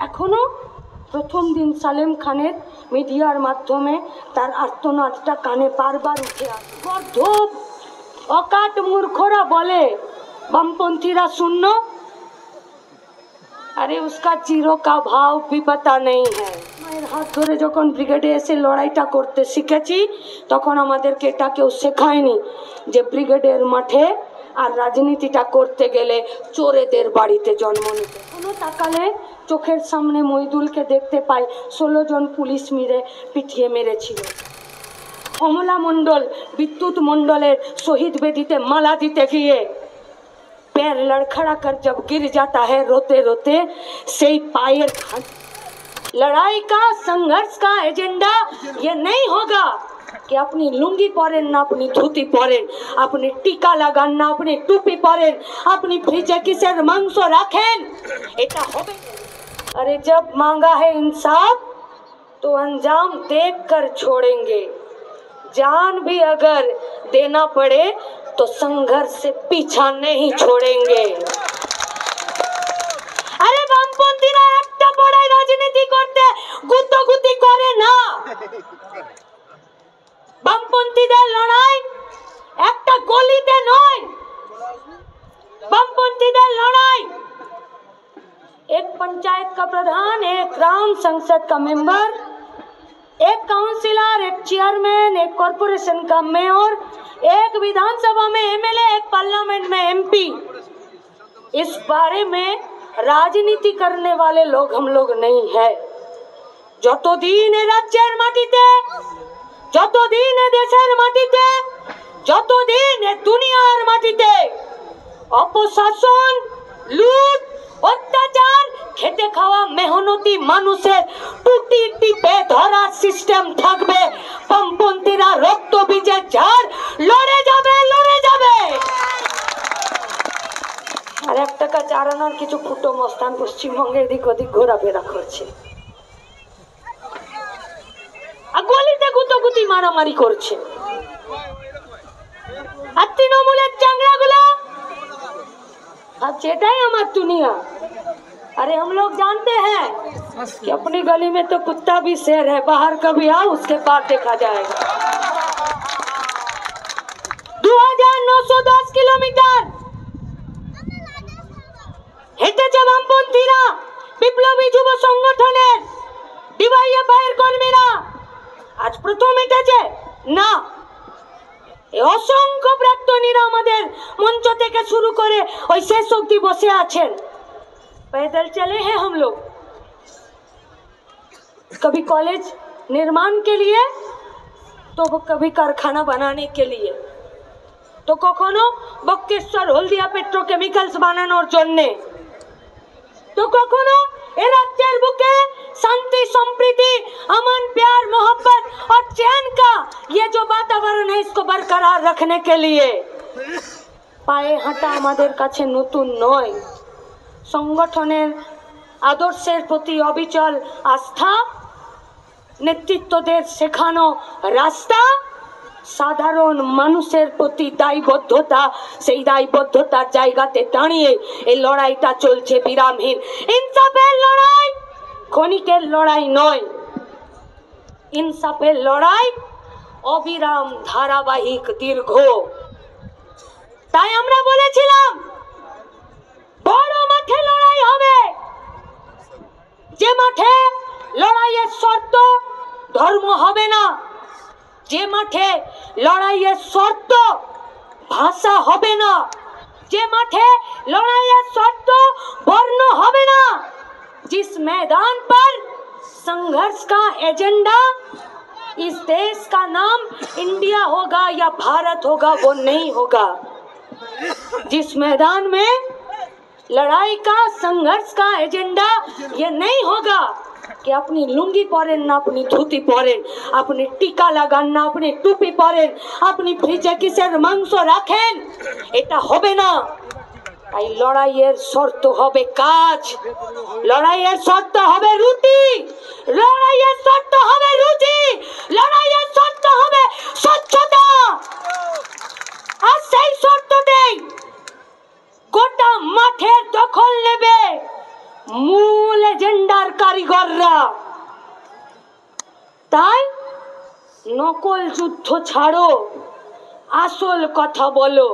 এখনো প্রথম দিন সালেম খানের মিডিয়ার মাধ্যমে তার আর্তনাদটা কানে বারবার উঠে আসে। গর্ধব অকাট মূর্খরা বলে বামপন্থীরা শূন্য, अरे उसका जीरो का भाव भी पता नहीं है। মায়ের হাত ধরে যখন ব্রিগেডে এসে লড়াইটা করতে শিখেছি তখন আমাদেরকে এটা কেউ শেখায়নি যে ব্রিগেডের মাঠে আর রাজনীতিটা করতে গেলে চোরেদের বাড়িতে জন্ম নিতে। কোনো তাকালে চোখের সামনে মইদুলকে দেখতে পাই 16 জন পুলিশ মিলে পিটিয়ে মেরেছিল। কমলা মণ্ডল বিদ্যুৎ মণ্ডলের শহীদ বেদিতে মালা দিতে গিয়ে पैर लड़खड़ा कर जब गिर जाता है रोते रोते से पायर लड़ाई का संघर्ष का एजेंडा ये नहीं होगा कि अपनी लुंगी पहनें ना अपनी धोती पहनें, अपनी टीका लगान ना अपनी टोपी पहनें, अपनी फ्रिजे किसेर मांस रखें, এটা হবে। अरे जब मांगा है इंसाफ तो अंजाम देख कर छोड़ेंगे, जान भी अगर देना पड़े तो संघर्ष से पीछा नहीं छोड़ेंगे। अरे বামপন্থীরা একটা পড়াই রাজনীতি করতে গুতগুতি করে না। বামপন্থীদের লড়াই একটা গলিতে নয়, বামপন্থীদের লড়াই एक पंचायत का प्रधान, एक ग्राम संसद का मेंबर, एक काउंसिलर, एक चेयरमैन, एक कॉरपोरेशन का मेयर, एक विधानसभा में एमएलए, एक पार्लियामेंट में एमपी, इस बारे में राजनीति करने वाले लोग हम लोग नहीं है। যতদিন রাজ্যের মাটিতে, যতদিন দেশের মাটিতে, যতদিন দুনিয়ার মাটিতে অপশাসন, লুট, অত্যাচার, খেতে খাওয়া মেহনতি মানুষের টুটি টিপে ধরার সিস্টেম থাকবে, বামপন্থীরা রক্ত বীজে ঝাড় লড়ে যাবে, লড়ে যাবে। আর 1 টাকা 4 আনার কিছু ফুটো মস্তান পশ্চিমবঙ্গে এদিক ওদিক ঘোরাফেরা করছে আর গলিতে গুতগুতি মারামারি করছে। আর তৃণমূলের চাংড়াগুলো ভাবছে এটাই আমার দুনিয়া। अरे हम लोग जानते हैं कि अपनी गली में तो कुत्ता भी शेर है, बाहर कभी आओ उसके बाद देखा जाएगा। 2910 किलोमीटर হেঁটেছে বামপন্থীরা, বিপ্লবী যুব সংগঠনের ডিওয়াইএফআই এর কর্মীরা। আজ প্রথম হেঁটেছে না, অসংখ্য প্রাক্তনীরা আমাদের মঞ্চ থেকে শুরু করে ওই শেষ অবধি বসে আছেন। पैदल चले हैं हम लोग, कभी कॉलेज निर्माण के लिए तो कभी कारखाना बनाने के लिए, तो कखनो बक्केश्वर हल्दिया पेट्रोकेमिकल्स বানানোর জন্য, तो कखनो ए राज्येर बुके शांति संप्रीति अमन प्यार मोहब्बत और चैन का ये जो वातावरण है इसको बरकरार रखने के लिए। पाए हाঁটা আমাদের কাছে নতুন নয়। সংগঠনের আদর্শের প্রতি অবিচল আস্থা, নেতৃত্বদের শেখানো রাস্তা, সাধারণ মানুষের প্রতি দায়বদ্ধতা, সেই দায়বদ্ধতার জায়গাতে দাঁড়িয়ে এই লড়াইটা চলছে বিরামহীন। ইনসাফের লড়াই ক্ষণিকের লড়াই নয়, ইনসাফের লড়াই অবিরাম, ধারাবাহিক, দীর্ঘ। তাই আমরা বলেছিলাম বড় মাঠে লড়াই হবে, যে মাঠে লড়াইয়ের শর্ত ধর্ম হবে না, যে মাঠে লড়াইয়ের শর্ত ভাষা হবে না, যে মাঠে লড়াইয়ের শর্त वर्ण হবে না। जिस मैदान पर संघर्ष का एजेंडा इस देश का नाम इंडिया होगा या भारत होगा वो नहीं होगा। जिस मैदान में लड़ाई का संघर्ष का एजेंडा ये नहीं होगा कि अपनी लुंगी पहनें ना अपनी धोती पहनें, अपनी टीका लगान ना अपनी टोपी पहनें, अपनी फ्रिजे किसेर मांस रखें, এটা হবে না। তাই লড়াইয়ের শর্ত হবে কাজ, লড়াইয়ের শর্ত হবে রুটি, লড়াইয়ের শর্ত হবে রুচি, লড়াইয়ের শর্ত হবে স্বচ্ছতা। আর সেই শর্তটাই গোটা মাঠের দখল নেবে, মূল এজেন্ডার কারিগররা। তাই নকল যুদ্ধ ছাড়ো, আসল কথা বলো।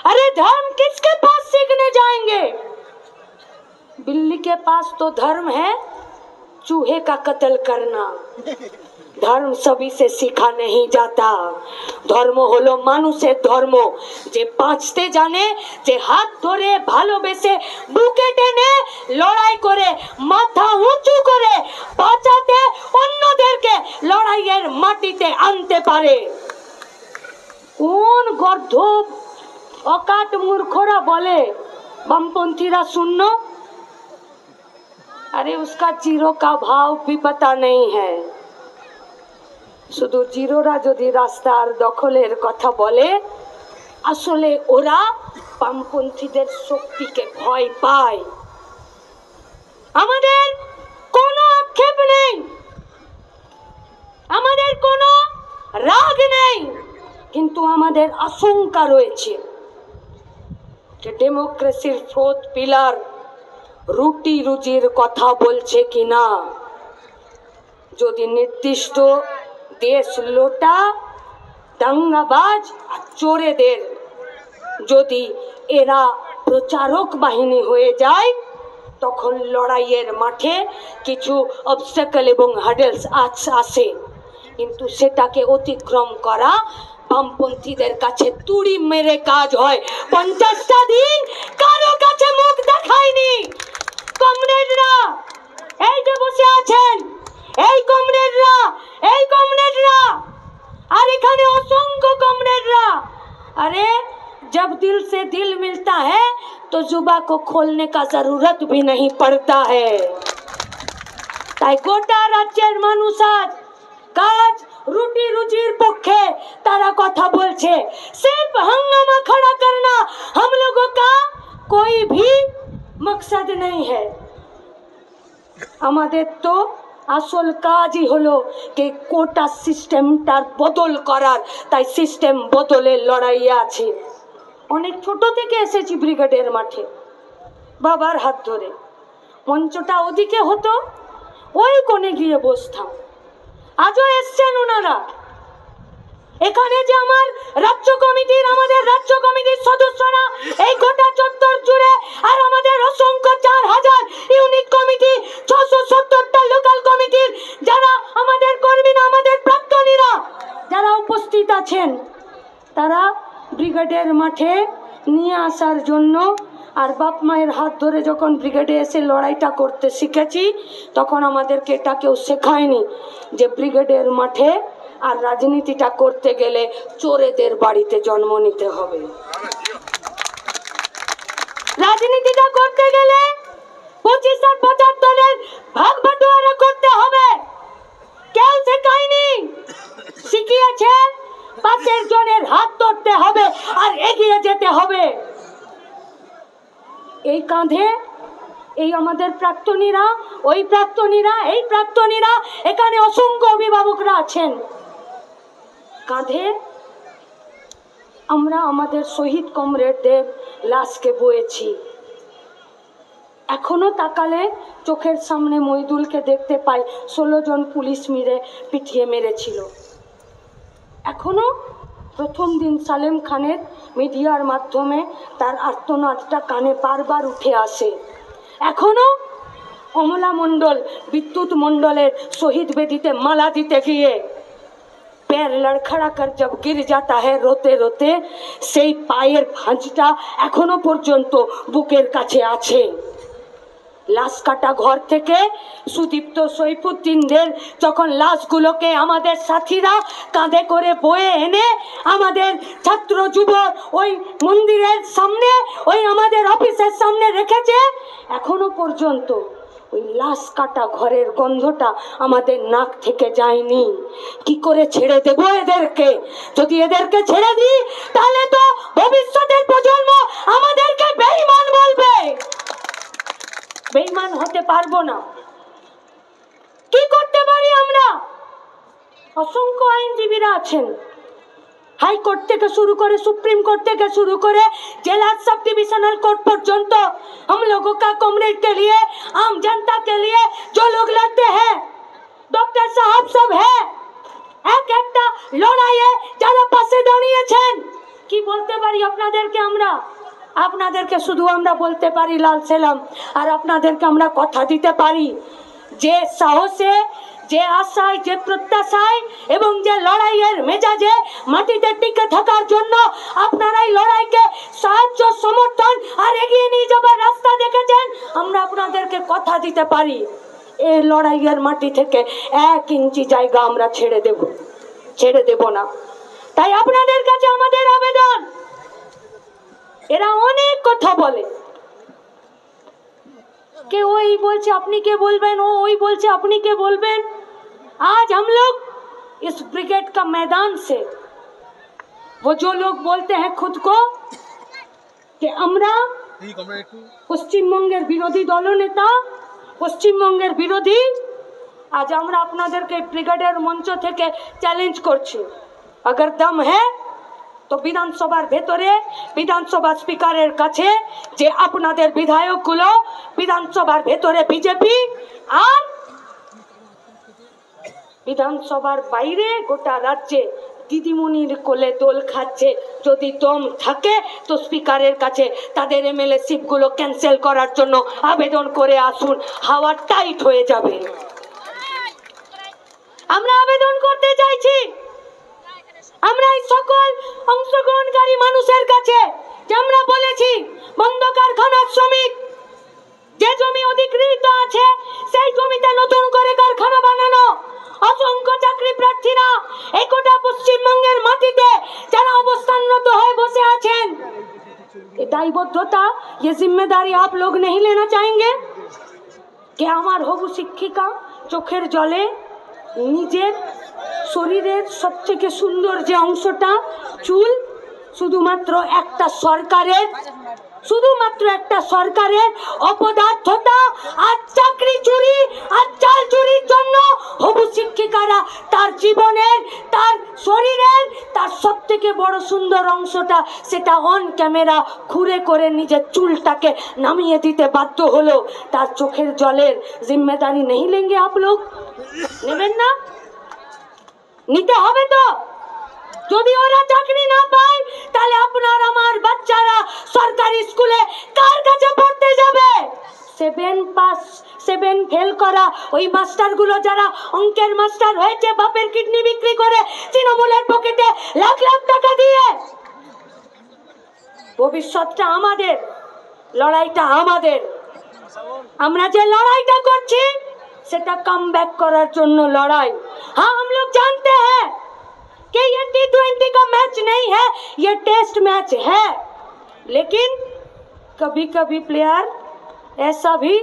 अरे धर्म किसके पास सीखने जाएंगे? बिल्ली के पास तो धर्म है चूहे का कत्ल करना। धर्म सभी से सीखा नहीं जाता। धर्म হলো মানুষের ধর্ম, যে বাঁচতে জানে, যে হাত ধরে ভালোবেসে বুকে টেনে লড়াই করে মাথা উঁচু করে বাঁচাতে অন্যদেরকে লড়াইয়ের মাটিতে আনতে পারে। কোন গর্ধ অকাট মূর্খরা বলে বামপন্থীরা শূন্য? अरे उसका जीरो का भाव भी पता नहीं है। শুধু জিরোরা যদি রাস্তার দখলের কথা বলে, আসলে ওরা বামপন্থীদের শক্তিকে ভয় পায়। আমাদের কোনো আক্ষেপ নেই, আমাদের কোনো রাগ নেই, কিন্তু আমাদের আশঙ্কা রয়েছে যে ডেমোক্রেসির ফোর্থ পিলার রুটি রুজির কথা বলছে কিনা। যদি নির্দিষ্ট দেশ লোটা দাঙ্গাবাজ আর চোরেদের যদি এরা প্রচারক বাহিনী হয়ে যায়, তখন লড়াইয়ের মাঠে কিছু অবস্টাকল এবং হার্ডেলস আসে, কিন্তু সেটাকে অতিক্রম করা বামপন্থীদের কাছে তুড়ি মেরে কাজ হয়। 50টা দিন কারো কাছে মুখ দেখায়নি কমরেডরা। এই যে বসে আছেন এই কমরেডরা, এই কমরেডরা, আর এখানে অসংখ্য কমরেডরা। अरे जब दिल से दिल मिलता है तो जुबा को खोलने का जरूरत भी नहीं पड़ता है। তাই গোটা রাজ্যের মানুষ আজ কাজ রুটি রুজির পক্ষে তারা কথা বলছে। सिर्फ हंगामा खड़ा करना हम लोगों का कोई भी मकसद नहीं है। আমাদের তো আসল কাজই হলো যে কোটা সিস্টেমটার বদল করার। তাই সিস্টেম বদলের লড়াই আছে। অনেক ছোট থেকে এসেছি ব্রিগেডের মাঠে, বাবার হাত ধরে। মঞ্চটা ওদিকে হতো, ওই কোণে গিয়ে বসতাম। আজও এসছেন ওনারা। এখানে যে আমার রাজ্য কমিটির, আমাদের রাজ্য কমিটির সদস্যরা এই গোটা চত্বর জুড়ে, আর আমাদের অসংখ্য 4000 ইউনিট কমিটি, 670টা লোকাল কমিটির যারা আমাদের কর্মীরা, আমাদের প্রাক্তনীরা যারা উপস্থিত আছেন, তারা ব্রিগেডের মাঠে নিয়ে আসার জন্য আর বাপ মায়ের হাত ধরে যখন ব্রিগেডে এসে লড়াইটা করতে শিখেছি, তখন আমাদেরকে এটা কেউ শেখায়নি যে ব্রিগেডের মাঠে আর রাজনীতিটা করতে গেলে চোরেদের বাড়িতে জন্ম নিতে হবে। রাজনীতিটা করতে গেলে 25 আর 75-এর ভাগ বাটোয়ারা করতে হবে। কেউ শেখায়নি, শিখিয়েছে পাশের জনের হাত ধরতে হবে আর এগিয়ে যেতে হবে। এই কাঁধে এই আমাদের প্রাক্তনীরা, ওই প্রাক্তনীরা, এই প্রাক্তনীরা, এখানে অসংখ্য অভিভাবকরা আছেন। কাঁধে আমরা আমাদের শহীদ কমরেডদের লাশকে বয়েছি। এখনো তাকালে চোখের সামনে মইদুলকে দেখতে পাই, 16 জন পুলিশ মিলে পিটিয়ে মেরেছিল। এখনো প্রথম দিন সালেম খানের মিডিয়ার মাধ্যমে তার আর্তনাদটা কানে বারবার উঠে আসে। এখনো অমলা মণ্ডল, বিদ্যুৎ মণ্ডলের শহীদ বেদিতে মালা দিতে গিয়ে पैर लड़खड़ा कर जब गिर जाता है रोते रोते, সেই পায়ের ভাঁজটা এখনো পর্যন্ত বুকের কাছে আছে। লাশ কাটা ঘর থেকে সুদীপ্ত সৈফুদ্দিনদের যখন লাশগুলোকে আমাদের সাথীরা কাঁধে করে বয়ে এনে আমাদের ছাত্র যুব ওই মন্দিরের সামনে, ওই আমাদের অফিসের সামনে রেখেছে, এখনো পর্যন্ত ওই লাশ কাটা ঘরের গন্ধটা আমাদের নাক থেকে যায়নি। কি করে ছেড়ে দেব এদেরকে? যদি এদেরকে ছেড়ে দিই তাহলে তো ভবিষ্যতের প্রজন্ম আমাদেরকে বেঈমান বলবে। বেঈমান হতে পারবো না। কি করতে পারি আমরা? অসংখ্য আইনজীবীরা আছেন, হাইকোর্ট থেকে শুরু করে सुप्रीम कोर्ट থেকে শুরু করে जिला सब डिविजनल कोर्ट पर्यंत हम लोगों का कॉमरेड के लिए, आम जनता के लिए আপনাদেরকে শুধু আমরা বলতে পারি লাল সেলাম, আর আপনাদেরকে আমরা কথা দিতে পারি যে সাহসে, যে আশায়, যে প্রত্যাশায় এবং যে লড়াইয়ের মেজাজে মাটিতে টিকে থাকার জন্য আপনারাই লড়াইকে সাহায্য, সমর্থন আর এগিয়ে নিয়ে যাবার রাস্তা দেখেছেন, আমরা আপনাদেরকে কথা দিতে পারি এই লড়াইয়ের মাটি থেকে 1 ইঞ্চি জায়গা আমরা ছেড়ে দেব না। তাই আপনাদের কাছে আমাদের আবেদন, এরা অনেক কথা বলে, के वही बोलছে আপনি কে বলবেন, ও ওই বলছে আপনি কে বলবেন। आज हम लोग इस ब्रिगेड का मैदान से वो जो लोग बोलते हैं खुद को कि আমরা পশ্চিমবঙ্গের বিরোধী দলনেতা, পশ্চিমবঙ্গের বিরোধী, আজ আমরা আপনাদেরকে ব্রিগেডের মঞ্চ থেকে চ্যালেঞ্জ করছি, अगर दम है তো বিধানসভার ভেতরে বিধানসভা স্পিকারের কাছে যে আপনাদের বিধায়কগুলো বিধানসভার ভেতরে বিজেপি আর বিধানসভার বাইরে গোটা রাজ্যে দিদিমণির কোলে দোল খাচ্ছে, যদি দম থাকে তো স্পিকারের কাছে তাদের এমএলএ শিপগুলো ক্যান্সেল করার জন্য আবেদন করে আসুন, হাওয়া টাইট হয়ে যাবে। আমরা আবেদন করতে চাইছি আমরা এই সকল অংশগ্রহণকারী মানুষের কাছে, যে আমরা বলেছি বন্ধ কারখানার শ্রমিক যে জমি অধিকৃত আছে সেই জমিতে নতুন করে কারখানা বানানো, অসংখ্য চাকরি প্রার্থীরা এই গোটা পশ্চিমবঙ্গের মাটিতে যারা অবস্থানরত হয়ে বসে আছেন, ये दायबद्धता, ये जिम्मेदारी आप लोग नहीं लेना चाहेंगे कि আমার হবু শিক্ষিকা চোখের জলে নিজের শরীরের সবথেকে সুন্দর যে অংশটা চুল, শুধুমাত্র একটা সরকারের অপদার্থতা আর চাকরি চুরি আর চাল চুরির জন্য হবু শিক্ষিকারা তার জীবনের, তার শরীরের, তার সবথেকে বড় সুন্দর অংশটা সেটা অন ক্যামেরা খুঁড়ে করে নিজের চুলটাকে নামিয়ে দিতে বাধ্য হলো। তার চোখের জলের জিম্মেদারি নেই লেঙ্গে আপ লোক, নেবেন না? নিতে হবে তো। যদি ওরা চাকরি না পায় তাহলে আপনার আমার বাচ্চারা সরকারি স্কুলে কার কাছে পড়তে যাবে? 7 ফেল করা ওই মাস্টারগুলো যারা অঙ্কের মাস্টার হয়েছে বাপের কিডনি বিক্রি করে তৃণমূলের পকেটে লাখ লাখ টাকা দিয়ে। ভবিষ্যৎটা আমাদের, লড়াইটা আমাদের। আমরা যে লড়াইটা করছি সেটা কাম बैक करार जोन्नो लड़ाई। हाँ, हम लोग जानते हैं कि ये T20 का मैच नहीं है, ये टेस्ट मैच है, लेकिन कभी कभी प्लेयर ऐसा भी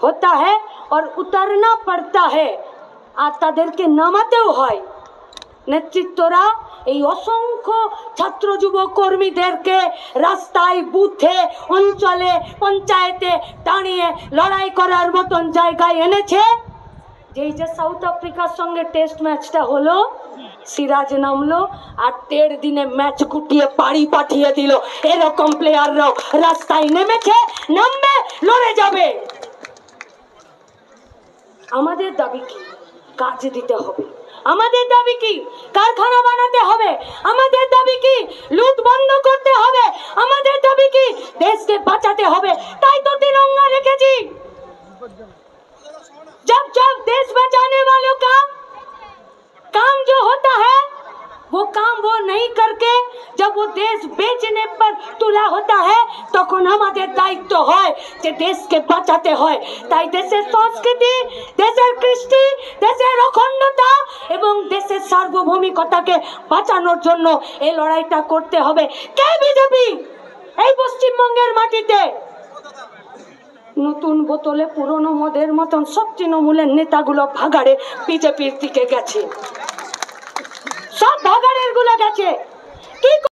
होता है और उतरना पड़ता है, আর তাদেরকে নামাতেও হয়। নেতৃত্বরা এই অসংখ্য ছাত্র যুব কর্মীদেরকে রাস্তায়, বুথে, অঞ্চলে, পঞ্চায়েতে দাঁড়িয়ে লড়াই করার মতন জায়গায় এনেছে। যেই যে সাউথ আফ্রিকার সঙ্গে টেস্ট ম্যাচটা হলো, সিরাজ নামলো আর 1.5 দিনে ম্যাচ গুটিয়ে বাড়ি পাঠিয়ে দিল। এরকম প্লেয়াররাও রাস্তায় নেমেছে, নামবে, লড়ে যাবে। আমাদের দাবি কি? কাজ দিতে হবে। আমাদের দাবি কি? কারখানা বানাতে হবে। আমাদের দাবি কি? লুট বন্ধ করতে হবে। আমাদের দাবি কি? দেশকে বাঁচাতে হবে। তাই তো तिरंगा রেখেছি। जब जब देश बचाने वालों का काम जो होता है वो काम वो नहीं करके जब वो देश बेचने पर तुला होता है তখন আমাদের দায়িত্ব হয় যে দেশকে বাঁচাতে হয়। তাই দেশের সংস্কৃতি, দেশের কৃষ্টি, দেশের অখণ্ডতা এবং দেশের সার্বভৌমিকতাকে বাঁচানোর জন্য এই লড়াইটা করতে হবে। কে বিজেপি এই পশ্চিমবঙ্গের মাটিতে নতুন বোতলে পুরনো মদের মতন সব তৃণমূলের নেতাগুলো ভাগাড়ে বিজেপির দিকে গেছে, সব ভাগাড়ের গুলো গেছে। কি